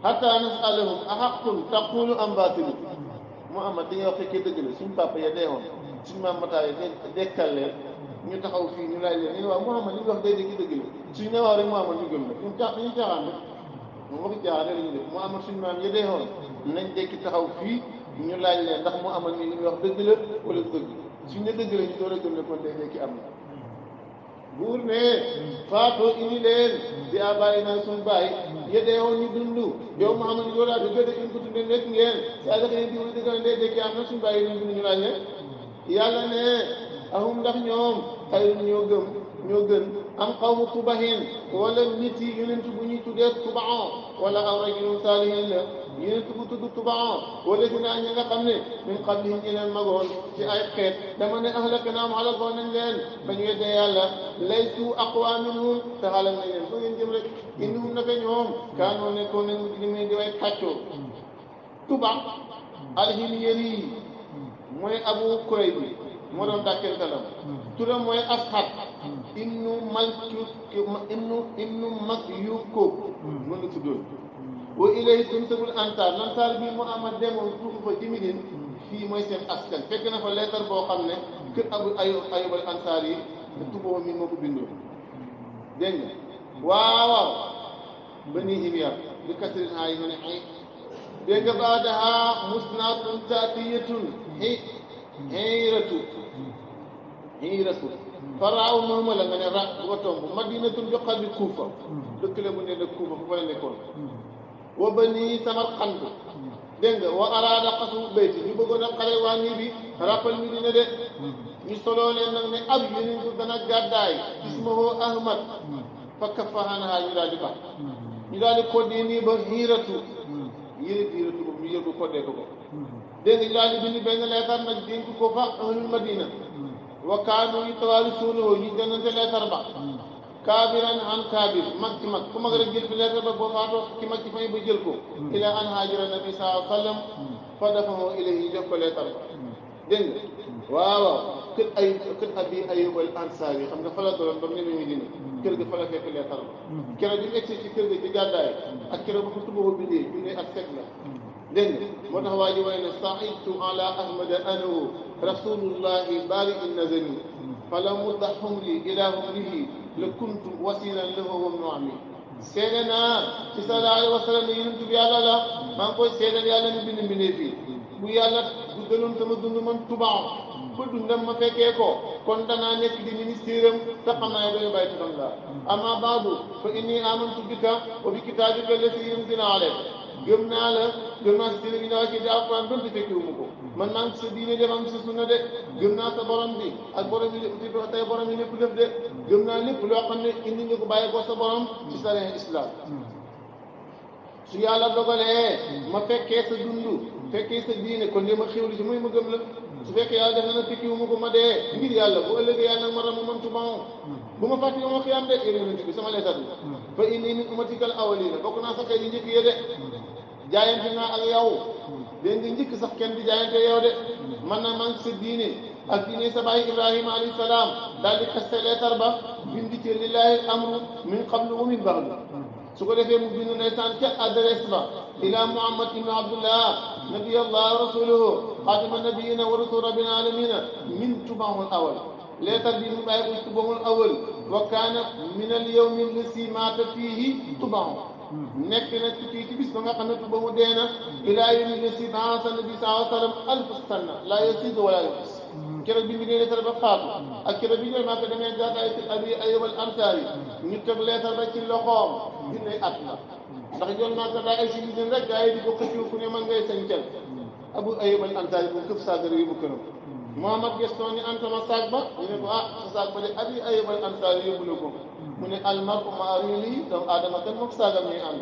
hattaa nas'alahum ahaqqun taqulu am baatil Muhammad dañuy wax fekkee dëgg la suñu papa ya deewoon suñu maam mataay dekkal leen ñu taxaw fii ñu laaj leen ñu ne waaw Muhammad li ñu wax day dëgg la suñu ne waaw rek Muhammad ñu gëm la ñun dañuy caaxaan rek moom waxi caaxaan la ñu def Muhammad suñu maam ya deewoon nañ dekki taxaw fii ñu laaj leen ndax Muhammad mi li ñu wax dëgg la wala dëgg suñu ne dëgg la ñu door a gëm ne kon day dekki am na buur ne faatoo indi leen di abàyyi naa suñu bàyyi yedee woon ñu dund yow Muhammad ñu doolaa di gëdd in ko tudde nekk ngeen saa def ne diw dëgg ndee dekki am na suñu bàyyi ñu dund ñu laaj leen yàlla ne ahum ndax ñoom xayrun ñoo gën am qawmu tubahin wala nit yi yonent bu ñuy tuddee tubaan wala aw rajulun saalihin la yonent bu tudd tubaan wala dinaa ñi nga xam ne min qablihim ñi leen magoon ci ay xeet dama ne ahlaknaahum xalakoon nañ leen ba ñu weddee yàlla laysu aqwa minhum te xalak nañ leen fa ngeen jëm rek innahum naka ñoom kaanoo nekkoon nañ mujrimiin di way kàccoo tubaan alhimyari mooy Abu Kurayb bi moo doon dàkkentelam turam mooy Asxad ibnu Makyukub mën na tuddoon wa ilayhi tunsabul ansaar lansaar bi Muhammad demoon tuufu fa ci Midine fii mooy seen askan fekk na fa leetar boo xam ne kër Ayyub al ansaar yi te tuboo mi moo ko bindoo dégg nga waaw bani Himyar bi kasrin haa yi ma ne xëy dégg nga baadaha musnatun taatiyatun hiiratu faraaw mooma la nga ne ra bu ko tomb madinatun joxal bi Kuufa dëkk la bu ne dëkk Kuufa fu fa la nekkoon wa bani Samarqand dégg nga wa araada xasu bayti ñu bëggoon a xale waa nii bi rappal mi dina de ñu soloo leen nag ne ab yonent dana gàddaay ismahu Ahmad fa kafahanaa ñu daal di bax ñu daal di koddee nii ba hiiratu hiiratu boobu ñu yëg koddee ko dégg nga ñu daal di bind benn leetar nag dénk ko fa ahlul Madina wa kaanu yutawaarisuunahu ñu dennante leetar ba kaabiran an kaabir mag ci mag ku mag rek jël fi leetar ba boo faatoo ki mag ci fay ba jël ko ila an haajara nabi sallallahu alayhi wa sallam fa dafahu ilayhi jox ko leetar ba dégg nga waaw kër abi Ayyub al Ansaari xam nga fa la doloon ba mu ne Medina kër ga fa la fekk leetar ba keroog bi mu egsi ci kër ga ci gàddaay ak keroog ba ko tuboo bindee junne ak fekk la dégg nga moo tax waa ji way ne saidtu ala ahmada anahu rasulullahi bari in nazani fala mudda humri ila humrihi la kuntu wasilan lahu wa noami seede naa ci sallallahu alayhi wa sallam ne yonent bi yàlla la maa ngi koy seedal yàlla mi bind mbindee fii bu yàlla guddaloon sama dund man tubaaw ba dundam ma fekkee ko kon danaa nekk di ministère am te xam naa ne dañu bàyyi turam laa amma baadu fa inni amantu bika wa bi kitaabika allazii unzila alayka gëm naa la gëm naa si diine bi nga wàccee di alquran donte fekkiwu ma ko man maa ngi sa diine de maa ngi sa sunna de gëm naa sa borom bi ak borom yi tey borom yi lépp lépp de gëm naa lépp loo xam ne indi nga ko bàyyi ko sa borom ci sariya islam su yàlla dogalee ma fekkee sa dund fekkee sa diine kon de ma xéwlu si mooy ma gëm la su fekkee yàlla def na fekkiwu ma ko ma dee ngir yàlla bu ëllëgee yàlla nag ma ram man tuban bu ma fàtte ma xiyam de yonent bi sama leetar bi fa inni min ummatikal awwalina bokk naa sa xëy yi njëkk ye de jaayante naa ak yow dégg nga njëkk sax kenn di jaayante yow de man na maa ngi sa diine ak diine sa baay Ibrahima alayhi salaam daal di kaste leetar ba bind ci lillahi amru min qablu wa min ba'du su ko defee mu bind ndeysaan ca adresse ba ila Muhammad ibn Abdullah nabiyallah rasuluhu xaatima nabiyina wa rasul rabbil alamina min tubahul awal leetar bi mu bàyyi ko ci tubahul awal wa kaana min al yawmi allasi maata fiihi tubahu nekk na ci bis ba nga xam ne tuba mu dee na ilaa yawmi allasi ba'atha nabi sallallahu alayhi wa sallam alf sanna laa yaziidu wa laa yanqus keroog bi mu nee leetar ba faatu ak keroog bi ñu maa ko demee gàddaay ci abi Ayyub al Ansaari ñu teg leetar ba ci loxoom junne at la ndax yoon maa ko daa ay si biir rek gaa yi di ko xëccoo ku ne man ngay sañcal Abu Ayyub al Ansaari bu këf saagara yóbbu këram Muhammad gëstoo ñu antama saag ba ñu ne ko sa saag ba de abi Ayyub al Ansaari yóbbu na ko mu ne almar'u ma'a ra'yihi doomu aadama kan moom saagam ñuy ànd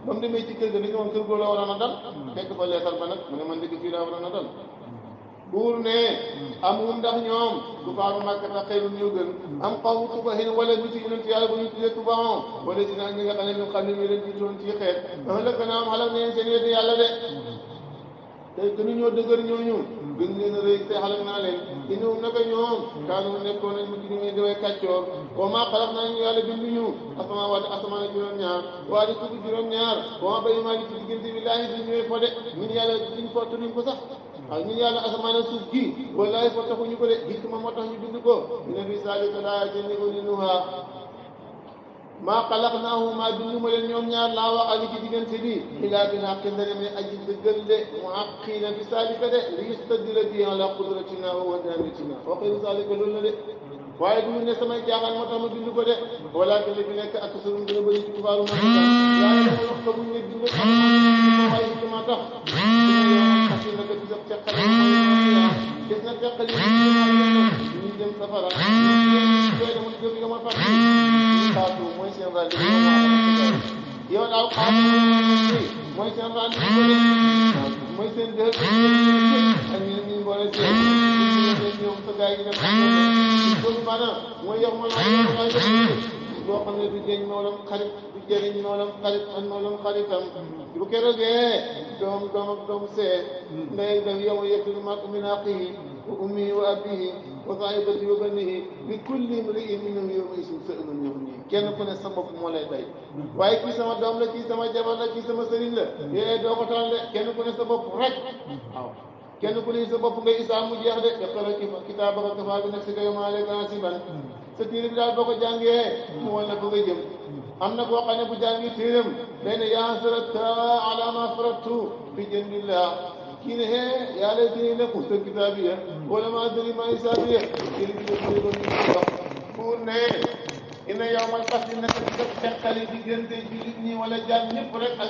ba mu demee ci kër ga dañu woon kër goo la waroon a dal fekk fa leetar ba nag mu ne man dëgg fii laa waroon a dal buur ne amul ndax ñoom du faaru Makka ta xëyrun ñoo gën am xaw tuba xin wala nit yi yonent yàlla bu ñu tuddee tubaon wala dina ñi nga xam ne ñu xam ne ñu leen jiitoon ci xeet ëllëg naa am xalak neen seen yéen yàlla de te gënu ñoo dëgër ñooñu gën leen a rëy te xalak naa leen inum naka ñoom kaanu nekkoon nañ mujj ñu daway kàccoor wa maa xalaq naa ñu yàlla binduñu asamaan juróom-ñaar waa di tudd juróom-ñaar wa maa bay maa di ci diggante bi laahi bi ñëwee fo de ñun yàlla duñ fo tuduñ ko sax waaw ñun yàlla asamaan ak suuf gi wallaahi fo taxuñu ko de hikma moo tax ñu bind ko inna fi zaalika laayatin li ulil nuhaa maa xalaqnaahum maa bindu ma leen ñoom ñaar laa wax ali ci diggante bi ilaa bil haqqi ndare may aji dëggal de muhaqqiina fi zaalika de li yastadilla bihi alaa qudratinaa wa wahdaaniyatinaa wa xayru zaalika loolu la de waaye du ñu ne samay jaaxal moo tax ma bind ko de walaakin li fi nekk ak suñu gën a bëri ci kufaaru Makka yaa ngi wax ko bu ñu ne bind waaye hikma tax xasi naka ci sa teqale gis na teqale ñu dem safara ñu jëm yow ma fàttali xaatu mooy seen rendez-vous yow daal xaatu mooy seen rendez-vous mooy seen dër ak ñu boole seen ñoom sa gars yi def loolu maanaam mooy yow man loo xam ne du jëriñ noolam xarit du jëriñ noolam xarit ak noolam xaritam bu keroogee doom ak doom see ndey def yow yëkkati mag min axihi wa ummihi wa abihi wa saahibatihi wa banihi li kulli imri'in minhum yawma idhin sha'nun yughnihi kenn ku ne sa bopp moo lay day waaye kii sama doom la kii sama jabar la kii sama sëriñ la yee doo ko taal de kenn ku ne sa bopp rek waaw kenn ku ne sa bopp ngay isaa mu jeex de iqra kitaabaka kafaa bi nafsika al-yawma alayka hasiiban sa téere bi daal boo ko jàngee mu wan la fa nga jëm am na koo xam ne bu jàngi téeram day ne yaa hasrata alaa maa farattu fi janbillah kii ne hee yaa laytanii lam uuta kitaabiya wa lam adri maa hisaabiya téere bi def ko ñu wax pour ne inna yawmal fasli naka ci teqale diggante jullit ñi wala jaam ñëpp rek ak